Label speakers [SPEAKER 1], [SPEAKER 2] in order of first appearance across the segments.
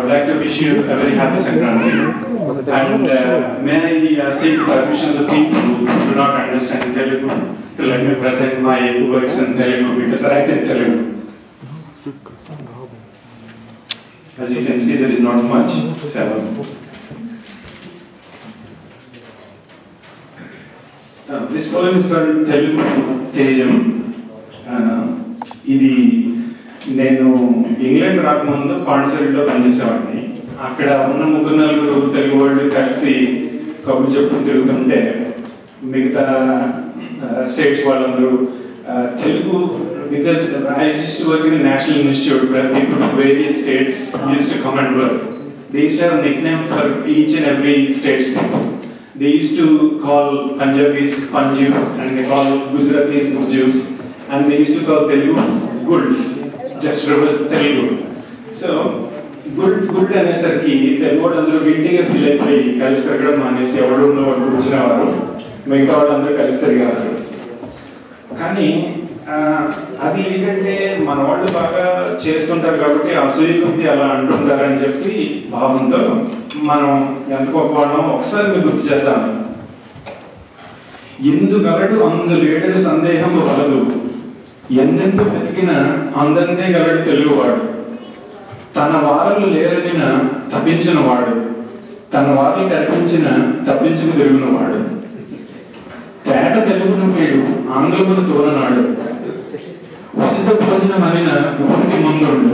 [SPEAKER 1] would like to wish you a very happy Sankranti. And may I seek permission of the people who do not understand Telugu to let me present my works in Telugu because I write in Telugu. As you can see, there is not much. 7. This poem is called Telugu Tejam. ఇది నేను England రాకముందు పాండిచేరిలో పనిచేసేవాడిని. అక్కడ ఉన్న 3-4 తెలుగు వాళ్ళు కలిసి కబుర్లు చెప్పుకుని తిరుగుతుంటే మిగతా స్టేట్స్ వాళ్ళందరూ Telugu, because I used to work in a national institute where people from various states used to come and work. They used to have a nickname for each and every state's people. They used to call Punjabis Panjus and they call Gujaratis Gujus and they used to call Telugus Gulds, just reverse Telugu. So good అనేసరికి తెలుగు వాళ్ళందరూ గిల్టీగా feel అయిపోయి కలిసి తిరగడం అనేసి ఎవరు ఉన్న వాళ్ళు కూర్చునేవారు, మిగతా వాళ్ళందరూ కలిసి తిరిగేవారు. కానీ అది ఏంటంటే మన వాళ్ళు బాగా చేసుకుంటారు కాబట్టి అసూయ కొద్ది అలా అంటుంటారని చెప్పి భావంతో మనం ఎంత గొప్పవాళ్ళం ఒకసారి మీకు గుర్తు చేద్దాం. ఎందుగలడు అందు లేడని సందేహం వలదు, ఎందెంత వెతికిన అందంతే గలడు తెలుగువాడు, తన వారలు లేరనిన తప్పించిన వాడు, తన వారలు కనిపించిన తప్పించుకు తిరుగునవాడు, తేట తెలుగును వీడు ఆంగ్లమును తోలనాడు, ఉచిత భోజనం అనిన ఊరికి ముందుండు,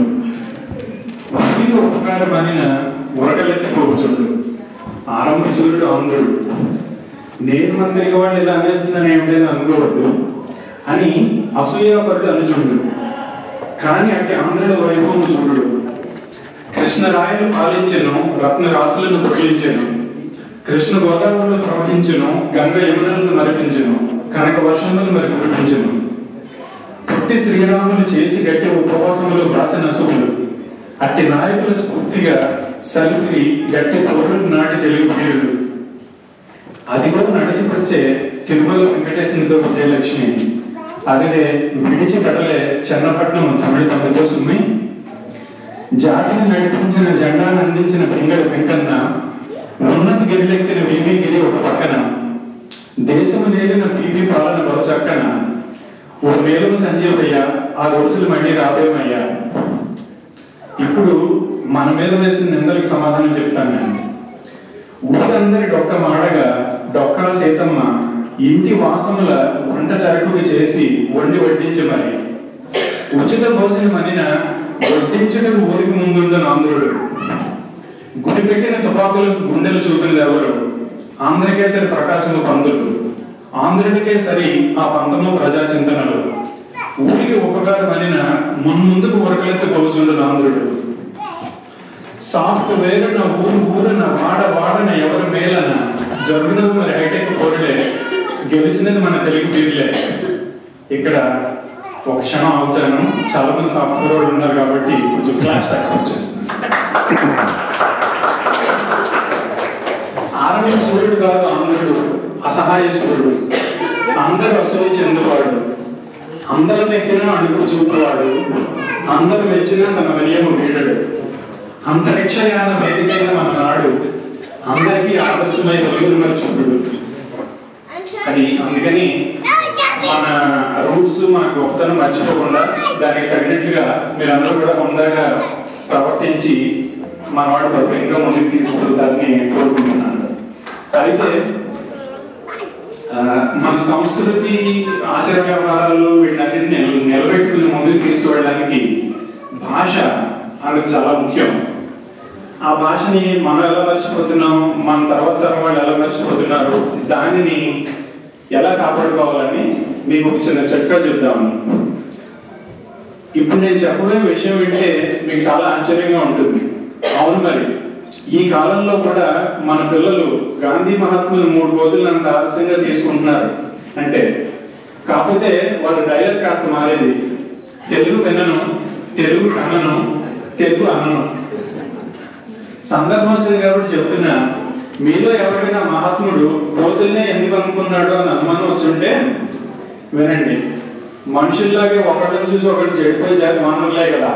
[SPEAKER 1] ఊరికి ఉపకారం అనిన ఉరకలెత్తి కూర్చుండు, ఆరంభ సూర్యుడు ఆంధ్రుడు. నేను మంత్రిగా వాళ్ళు ఇలా అనేస్తుందని ఏమిటైనా అనుకోవద్దు అని అసూయాపరుడు అనుచుండు, కానీ అట్టి ఆంధ్రుల వైభవం చూడు. కృష్ణరాయను పాలించెను, రత్న రాసులను పొడిలించెను, కృష్ణ గోదావరిలో ప్రవహించెను, గంగ యమునలను మరిపించెను, కనక వర్షములను మరి కురిపించెను. పుట్టి శ్రీరాములు చేసి గట్టి ఉపవాసములు రాసిన అసువులు, అట్టి నాయకుల స్ఫూర్తిగా సలిపి గట్టి పౌరులు నాటి తెలుగు వీరులు. అదిగో నడిచిపచ్చే తిరుమల వెంకటేశ్వరితో విజయలక్ష్మి, అదిలే విడిచి కడలే చెన్నపట్నం తమిళ తమ్మితో సుమ్మి, జాతిని నడిపించిన జెండాను అందించిన పింగళ వెంకన్న, ఉన్నత గిరిలెక్కిన వీమిగిరి ఒక పక్కన, దేశము నేలిన పీపీ పాలన బహుచక్కన, ఓ మేలుము సంజీవయ్య ఆ రోజులు మళ్ళీ రాబోయమయ్యా. ఇప్పుడు మన మీద వేసిన నిందలకు సమాధానం చెప్తాను నేను. ఊరందరి డొక్క మాడగా డొక్కా సీతమ్మ ఇంటి వాసముల వంట చరకుకి చేసి వండి వడ్డించి మరి, ఉచిత భోజనం అనిన వడ్డించుటకు ఊరికి ముందుండను ఆంధ్రుడు, గుడి పెట్టిన తుపాకులకు గుండెలు చూపినది ఎవరు, ఆంధ్రకేసరి ప్రకాశము పంతులు, ఆంధ్రుడికే సరి ఆ పంతము ప్రజా చింతనలు, ఊరికి ఉపకారం అనిన మున్ముందుకు ఉరకలెత్తి కొలుచుండను ఆంధ్రుడు, సాఫ్ట్వేర్ నా ఊరున వాడన ఎవరు మేలన జరుగునది మరి హైటెక్ పోరులే, గెలిచినది మన తెలుగు వీరులే. ఇక్కడ ఒక క్షణం అవుతాను, చాలా మంది సాఫ్ట్వేర్ వాళ్ళు ఉన్నారు కాబట్టి కొంచెం క్లాప్స్ ఎక్స్పెక్ట్ చేస్తున్నాను. ఆరంభ సూర్యుడు కాదు ఆంధ్రుడు, అసహాయ సూర్యుడు, అందరూ అసూయ చెందువాడు, అందరం ఎక్కిన అడుగు చూపువాడు, అందరూ మెచ్చిన తన విలియము వీడడు, అంతరిక్షయాన వేదికైన మన నాడు, అందరికీ ఆదర్శమై వెలుగులు మరి చూపుడు. అది అందుకని మన రూట్స్ మన గొప్పతనం మర్చిపోకుండా దానికి తగినట్లుగా మీరందరూ కూడా ముందుగా ప్రవర్తించి మన వాడు ఇంకా ముందుకు తీసుకెళ్తారని కోరుకుంటున్నాను. అయితే మన సంస్కృతి ఆచార వ్యవహారాలు వీటన్నిటిని నిలబెట్టుకుని ముందుకు తీసుకువెళ్ళడానికి భాష అనేది చాలా ముఖ్యం. ఆ భాషని మనం ఎలా మర్చిపోతున్నాం, మన తర్వాత తరం వాళ్ళు ఎలా మర్చిపోతున్నారు, దానిని ఎలా కాపాడుకోవాలని మీకు ఒక చిన్న చిట్కా చెప్దాము. ఇప్పుడు నేను చెప్పబోయే విషయం వింటే మీకు చాలా ఆశ్చర్యంగా ఉంటుంది. అవును, మరి ఈ కాలంలో కూడా మన పిల్లలు గాంధీ మహాత్ములు 3 రోజులు అంత ఆలస్యంగా తీసుకుంటున్నారు అంటే, కాకపోతే వాళ్ళ డైలాగ్ కాస్త మారేది. తెలుగు వినను, తెలుగు కనను, తెలుగు అనను. సందర్భం వచ్చింది కాబట్టి చెప్తున్నా, మీలో ఎవరైనా మహాత్ముడు కోతుల్నే ఎందుకు అనుకున్నాడు అని అనుమానం వచ్చుంటే వినండి. మనుషుల్లాగే ఒకరిని చూసి ఒకటి చెడిపోయి మానవులే కదా.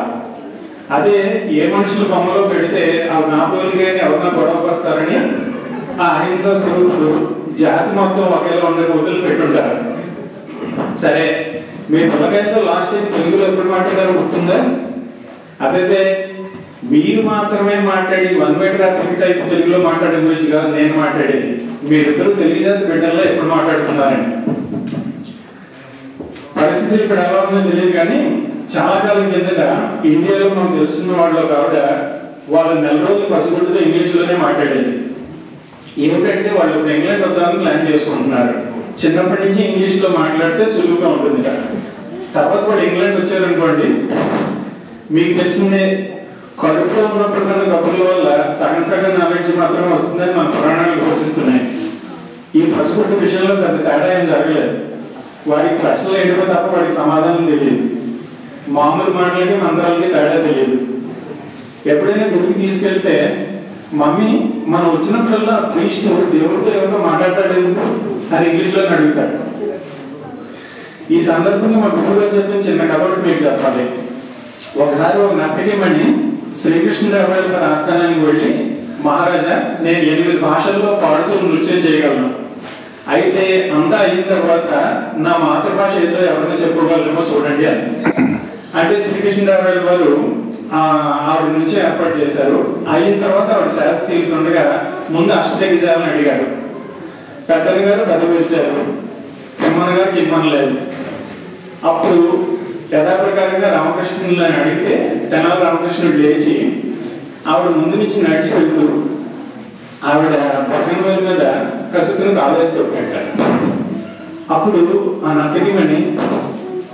[SPEAKER 1] అదే ఏ మనుషులు బొమ్మలో పెడితే అవి నా పోలికని ఎవరన్నా గొడవకు వస్తారని ఆ అహింసా స్వరూపుడు జాతి మొత్తం ఒకేలా ఉండే వదులు పెట్టుంటారు. సరే, మీ పిల్లకాయలతో లాస్ట్ టైం తెలుగులో ఎప్పుడు మాట్లాడారో గుర్తుందా? అదే మీరు మాత్రమే మాట్లాడి 1 మీటర్ టైప్ తెలుగులో మాట్లాడే గురించి కాదు నేను మాట్లాడేది. మీరిద్దరు తెలుగు జాతి బిడ్డల్లో ఎప్పుడు మాట్లాడుతున్నారండి. పరిస్థితులు ఇక్కడ ఎలా ఉందో తెలియదు కానీ చాలా కాలం కిందట ఇండియాలో మనకు తెలుస్తున్న వాళ్ళు కావిడ వాళ్ళు 4 రోజులు పసిగుడ్డుతో ఇంగ్లీష్లోనే మాట్లాడేది. ఏమిటంటే వాళ్ళు ఇప్పుడు ఇంగ్లాండ్ వద్దామని ప్లాన్ చేసుకుంటున్నారు. చిన్నప్పటి నుంచి ఇంగ్లీష్లో మాట్లాడితే సులువుగా ఉంటుంది. తర్వాత వాళ్ళు ఇంగ్లాండ్ వచ్చారనుకోండి, మీకు తెలిసిందే కడుపులో ఉన్నప్పుడు కన్నా కబుర్ల వల్ల సగం సగం నాలెడ్జ్ మాత్రమే వస్తుందని మన పురాణాలు ఘోషిస్తున్నాయి. ఈ పసిగుడ్డు విషయంలో పెద్ద తేడా ఏం జరగలేదు. వాడికి ప్రశ్నలు ఏంటో తప్ప వాడికి సమాధానం తెలియదు. మామూలు మాటలకి మంత్రాలకి తేడా తెలియదు. ఎప్పుడైనా గుడికి తీసుకెళ్తే మమ్మీ మనం వచ్చినప్పుడల్లా ప్రీస్ట్ దేవుడితో ఎవరితో మాట్లాడతాడు ఎందుకు అని ఇంగ్లీష్లో అడుగుతాడు. ఈ సందర్భంగా మా గురువుగా చెప్పిన చిన్న కథ ఒకటి మీకు చెప్పాలి. ఒకసారి ఒక నర్తకిమణి శ్రీకృష్ణదేవరాయల గారి ఆస్థానానికి వెళ్ళి, మహారాజా నేను 8 భాషల్లో పాడుతూ నృత్యం చేయగలను, అయితే అంతా అయిన తర్వాత నా మాతృభాష ఏదో ఎవరైనా చెప్పుకోగలరేమో చూడండి అని. అంటే శ్రీకృష్ణదేవరాయల వారు ఆవిడ నుంచి ఏర్పాటు చేశారు. అయిన తర్వాత ఆవిడ సేవ తీరుతుండగా ముందు అష్టదిగ్గజాలను అడిగారు. పెద్దలు గారు పెద్దలు వచ్చారు, కిమ్మన గారు కిమ్మనలేదు. అప్పుడు యథాప్రకారంగా రామకృష్ణుని అడిగితే తెనాలి రామకృష్ణుడు లేచి ఆవిడ ముందు నుంచి నడిచి వెళ్తూ ఆవిడ బొగ్గల మీద కసుకుని కాలేసి తొక్కాడు. అప్పుడు ఆ నర్తకిమణి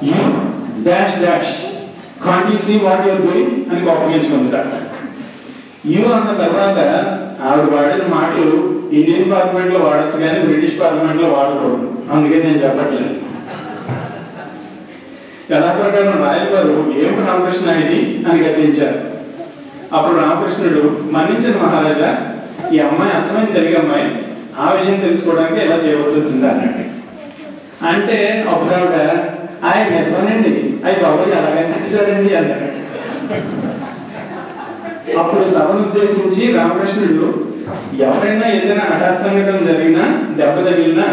[SPEAKER 1] you dash dash can't you see what your doing అని కోపగించుకుంటాడు. యూ అన్న తర్వాత ఆవిడ వాడిన మాటలు ఇండియన్ పార్లమెంట్ లో వాడచ్చు కానీ బ్రిటిష్ పార్లమెంట్ లో వాడకూడదు, అందుకే నేను చెప్పట్లేదు. యథాప్రకారం రాయల వారు ఏమిటి రామకృష్ణ ఇది అని గద్దించారు. అప్పుడు రామకృష్ణుడు మన్నించిన మహారాజా, ఈ అమ్మాయి అచ్చమైన తెలుగు అమ్మాయి, ఆ విషయం తెలుసుకోవడానికి ఎలా చేయవలసి వచ్చింది అన్నట్టు. అంటే అప్పుడు ఆవిడ ఆయన నిజమేనండి, అవి బాబాయ్ ఎలాగనిపించారండి అన్నాడు. అప్పుడు సభను ఉద్దేశించి రామకృష్ణుడు ఎవరైనా ఏదైనా హఠాత్ సంఘటన జరిగినా దెబ్బ తగిలినా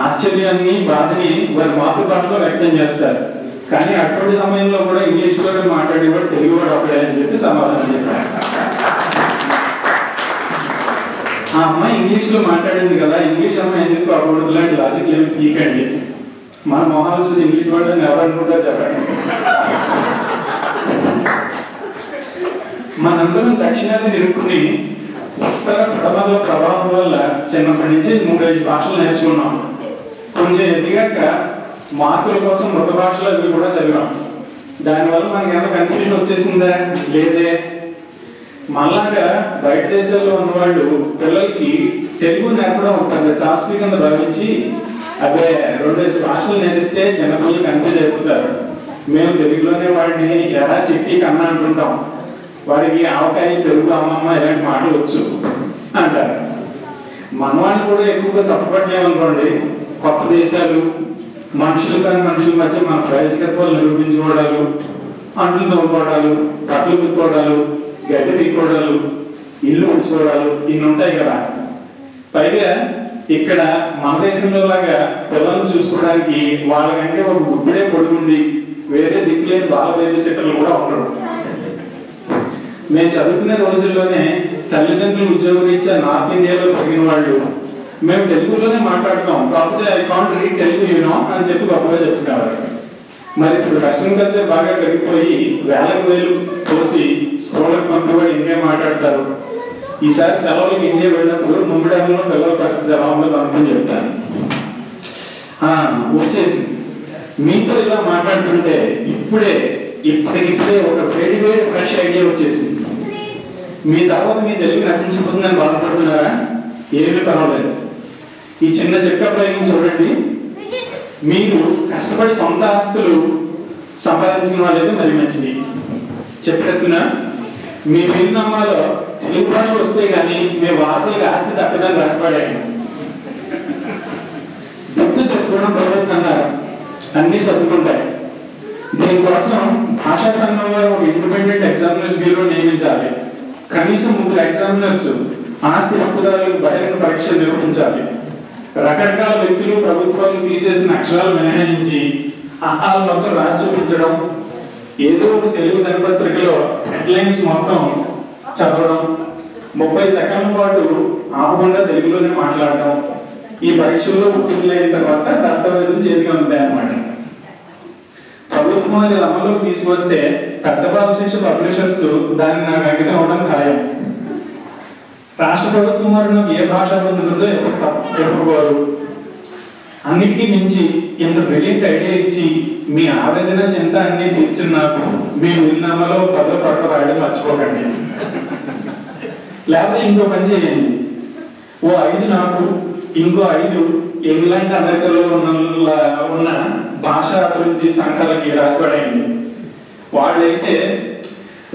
[SPEAKER 1] ఆశ్చర్యాన్ని బాధని వారి మాతృభాషలో వ్యక్తం చేస్తారు. కానీ అటువంటి సమయంలో కూడా ఇంగ్లీష్ లోనే మాట్లాడేవాడు తెలుగువాడు ఒకడే అని చెప్పి సమాధానం చెప్పారు. ఆ అమ్మాయి ఇంగ్లీష్ లో మాట్లాడింది కదా, ఇంగ్లీష్ అమ్మాయి ఎందుకు అవ్వకూడదు లాంటి లాజిక్ ఏమి పీకండి. మన మొహాలు చూసి ఇంగ్లీష్ వాడని ఎవరనుకుంటా చెప్పండి. మనందరం దక్షిణాది నిరుక్కుని ఉత్తర పడమల ప్రభావం వల్ల చిన్నప్పటి నుంచి 3-5 భాషలు నేర్చుకున్నాం. కొంచెం ఎదిగాక మార్కుల కోసం మృత భాషలు అవి కూడా చదివాం. దానివల్ల మనకి ఏమైనా కన్ఫ్యూజన్ వచ్చేసిందా? లేదే. మళ్ళాగా బయట దేశాల్లో ఉన్నవాళ్ళు పిల్లలకి తెలుగు నేర్పడం ఒక పెద్ద టాస్క్ కింద భావించి అదే 2-5 భాషలు నేర్పిస్తే చిన్నపిల్లలు కన్ఫ్యూజ్ అయిపోతారు. మేము తెలుగులోనే వాడిని ఎలా చిట్టి కన్నా అంటుంటాం, వాడికి ఆవకాయ పెరుగు అమ్మమ్మ ఇలాంటి మాటలు వచ్చు అంటారు. మన వాళ్ళు కూడా ఎక్కువగా తప్పుపట్టామనుకోండి, కొత్త దేశాలు మనుషులు కానీ మనుషుల మధ్య మన ప్రయోజకత్వాలు నిరూపించుకోవడాలు, అంట్లు తోముకోవడాలు, బట్టలు తిప్పుకోవడాలు, గడ్డి తిప్పుకోవడాలు, ఇల్లు ఉంచుకోవడాలు ఇన్ని ఉంటాయి కదా. పైగా ఇక్కడ మన దేశంలో లాగా పిల్లలను చూసుకోవడానికి వాళ్ళకంటే ఒక గుడ్డే పొడుగుంది, వేరే దిక్కులేని బాల వైద్య సెంటర్లు కూడా ఉండరు. మేము చదువుకునే రోజుల్లోనే తల్లిదండ్రులు ఉద్యోగరీత్యా నార్త్ ఇండియాలో పెరిగిన వాళ్ళు మేము తెలుగులోనే మాట్లాడతాం, కాకపోతే I can't read Telugu you know అని చెప్పి గొప్పగా చెప్పుకునేవారు. మరి ఇప్పుడు వెస్టర్న్ కల్చర్ బాగా పెరిగిపోయి వేలకు వేలు పోసి స్కూళ్ళకి పంపేవాడు ఇంకేం మాట్లాడతారు. ఈసారి సెలవులకి ఇండియా వెళ్ళినప్పుడు ముంబైలో పిల్లల పరిస్థితి ఎలా ఉందో అనుకుని చెప్తాను. వచ్చేసింది మీతో ఇలా మాట్లాడుతుంటే ఇప్పటికిప్పుడే ఒక వేడి ఫ్రెష్ ఐడియా వచ్చేసింది. మీ తర్వాత మీ తెలుగు నశించిపోతుందని బాధపడుతున్నారా? ఏమీ పర్వాలేదు. ఈ చిన్న చెక్క ప్రయోగం చూడండి. మీరు కష్టపడి సొంత ఆస్తులు సంపాదించిన వాళ్ళైతే మరి మంచిది. చెప్పేస్తున్నా, మీ వీలునామాలో తెలుగు భాష వస్తే కానీ మీ వారసులకు ఆస్తి దక్కదని రాసిపడాయండి. దుడ్డు తీసుకోవడం ప్రభుత్వం అన్నారు, అన్నీ చదువుకుంటాయి. దీనికోసం భాషా సంఘం వారు ఒక ఇండిపెండెంట్ ఎగ్జామినర్స్ బ్యూరో నియమించాలి. కనీసం 3 ఎగ్జామినర్స్ ఆస్తి హక్కుదారులకు బహిరంగ పరీక్షలు నిర్వహించాలి. రకరకాల వ్యక్తులు ప్రభుత్వాలు తీసేసిన అక్షరాలు మినహాయించి ఆహాలు మొత్తం రాసి చూపించడం, ఏదో ఒక తెలుగు దినపత్రికలో హెడ్లైన్స్ మొత్తం చదవడం, 30 సెకండ్ల పాటు ఆపకుండా తెలుగులోనే మాట్లాడడం, ఈ పరీక్షల్లో ఉత్తీర్ణులైన తర్వాత దస్తావేజులు చేతికి ఉంటాయన్నమాట. ప్రభుత్వం అనేది అమల్లోకి తీసుకొస్తే పెద్ద బాల శిక్ష పబ్లిషర్స్ దాన్ని నాకు అంకితం అవ్వడం ఖాయం. రాష్ట్ర ప్రభుత్వం వారు నాకు ఏ భాషా పొందుతుందో ఎప్పుడుకోరు. అన్నిటికీ మించి ఇంత బ్రిలియంట్ ఐడియా ఇచ్చి మీ ఆవేదన చింత అన్ని తీర్చిన నాకు మీ వీలునామాలో పదో పట్ల రాయడం మర్చిపోకండి. లేకపోతే ఇంకో పని చేయండి, ఓ 5 నాకు, ఇంకో 5 ఇంగ్లాండ్ అమెరికాలో ఉన్న భాషా అభివృద్ధి సంఘాలకి రాసిపడేయండి. వాళ్ళైతే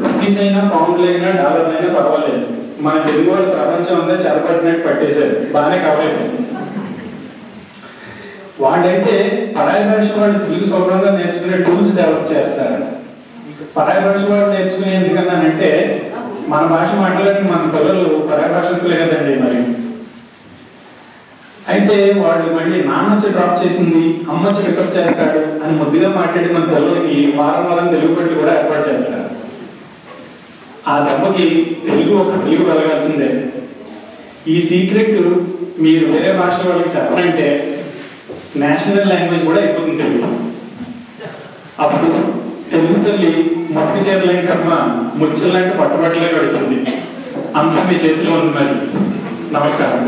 [SPEAKER 1] రూపీస్ అయినా, పౌండ్లు అయినా, డాలర్లు అయినా పర్వాలేదు, మన తెలుగు వాళ్ళు ప్రపంచం అంతా చెరపట్టినట్టు పట్టేశారు, బాగానే కవర్ అయిపోయింది. వాళ్ళైతే పరాయి భాష వాళ్ళు తెలుగు సౌకర్యంగా నేర్చుకునే టూల్స్ డెవలప్ చేస్తారు. పరాయి భాష వాళ్ళు నేర్చుకునే ఎందుకన్నానంటే మన భాష మాట్లాడిన మన పిల్లలు పరాయి భాషస్తులే కదండి. మరి అయితే వాళ్ళు మళ్ళీ నాన్న వచ్చి డ్రాప్ చేసింది, అమ్మ వచ్చి పికప్ చేస్తాడు అని ముద్దుగా మాట్లాడి మన పిల్లలకి వారం వారం తెలుగు పట్లు కూడా ఏర్పాటు చేస్తారు. ఆ దెబ్బకి తెలుగు ఒక వెలుగు వెలగాల్సిందే. ఈ సీక్రెట్ మీరు వేరే భాష వాళ్ళకి చెప్పాలంటే నేషనల్ లాంగ్వేజ్ కూడా అయిపోతుంది తెలుగు. అప్పుడు తెలుగు తల్లి మొక్క చీరలేని కర్మ ముచ్చలాంటి పట్టుబట్టలే పెడుతుంది. అంతా మీ చేతిలో ఉంది. మరి నమస్కారం.